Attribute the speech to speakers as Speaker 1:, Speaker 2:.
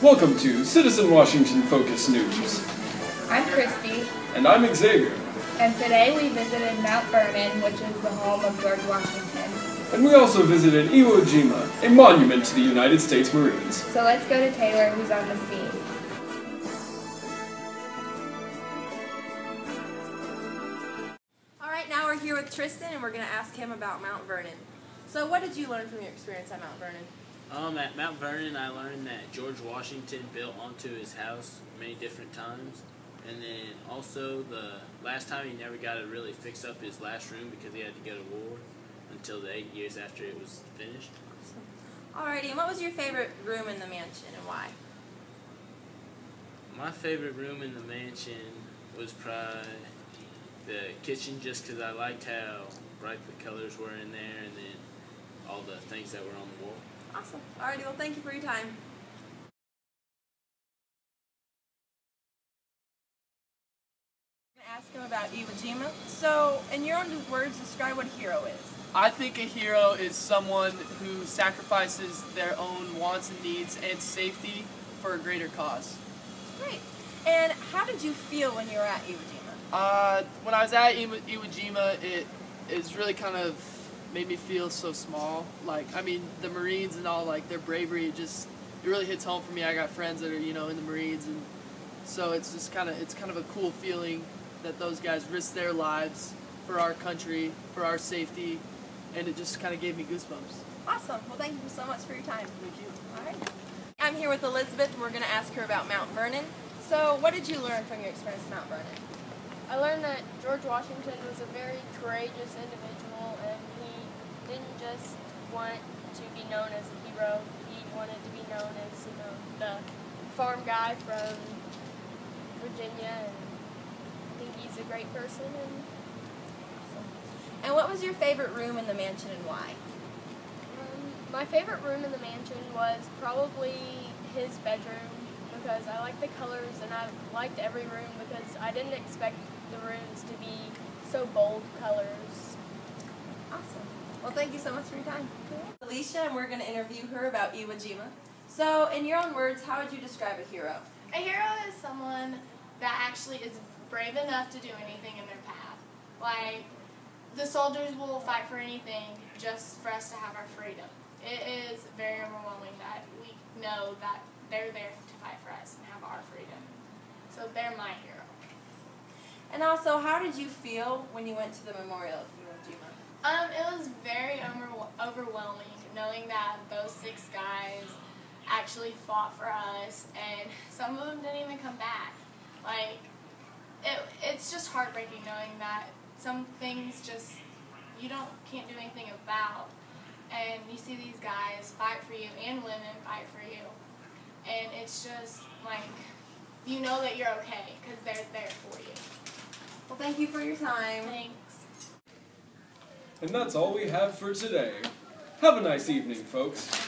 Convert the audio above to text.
Speaker 1: Welcome to Citizen Washington Focus News.
Speaker 2: I'm Christy.
Speaker 1: And I'm Xavier.
Speaker 2: And today we visited Mount Vernon, which is the home of George Washington.
Speaker 1: And we also visited Iwo Jima, a monument to the United States Marines.
Speaker 2: So let's go to Taylor, who's on the scene.
Speaker 3: Alright, now we're here with Tristan and we're going to ask him about Mount Vernon. So what did you learn from your experience at Mount Vernon?
Speaker 4: At Mount Vernon, I learned that George Washington built onto his house many different times. And then also, the last time he never got to really fix up his last room because he had to go to war until the 8 years after it was finished.
Speaker 3: Alrighty, and what was your favorite room in the mansion and why?
Speaker 4: My favorite room in the mansion was probably the kitchen, just because I liked how bright the colors were in there and then all the things that were on the wall.
Speaker 3: Awesome. Alrighty, well thank you for your time. I'm going to ask him about Iwo Jima. So, in your own words, describe what a hero is.
Speaker 5: I think a hero is someone who sacrifices their own wants and needs and safety for a greater cause.
Speaker 3: Great. And how did you feel when you were at Iwo Jima?
Speaker 5: When I was at Iwo Jima, it is really kind of made me feel so small. The Marines and all, their bravery, it really hits home for me. I got friends that are, in the Marines, and so it's kind of a cool feeling that those guys risk their lives for our country, for our safety, and it just kind of gave me goosebumps.
Speaker 3: Awesome. Well, thank you so much for your time.
Speaker 5: Thank you.
Speaker 3: All right. I'm here with Elizabeth, and we're going to ask her about Mount Vernon. So, what did you learn from your experience at Mount Vernon?
Speaker 6: I learned that George Washington was a very courageous individual, and he didn't just want to be known as a hero. He wanted to be known as, the farm guy from Virginia, and I think he's a great person.
Speaker 3: And what was your favorite room in the mansion and why?
Speaker 6: My favorite room in the mansion was probably his bedroom, because I liked the colors and I liked every room because I didn't expect the rooms to be so bold colors.
Speaker 3: Awesome. Well, thank you so much for your time. Alicia, and we're going to interview her about Iwo Jima. So, in your own words, how would you describe a hero?
Speaker 7: A hero is someone that actually is brave enough to do anything in their path. Like, the soldiers will fight for anything just for us to have our freedom. It is very overwhelming that we know that they're there to fight for us and have our freedom. So they're my hero.
Speaker 3: And also, how did you feel when you went to the memorial of Iwo Jima?
Speaker 7: It was very overwhelming knowing that those 6 guys actually fought for us, and some of them didn't even come back. It's just heartbreaking knowing that some things just can't do anything about, and you see these guys fight for you and women fight for you, and it's just you know that you're okay because they're there for you.
Speaker 3: Well, thank you for your time.
Speaker 7: Thanks.
Speaker 1: And that's all we have for today. Have a nice evening, folks.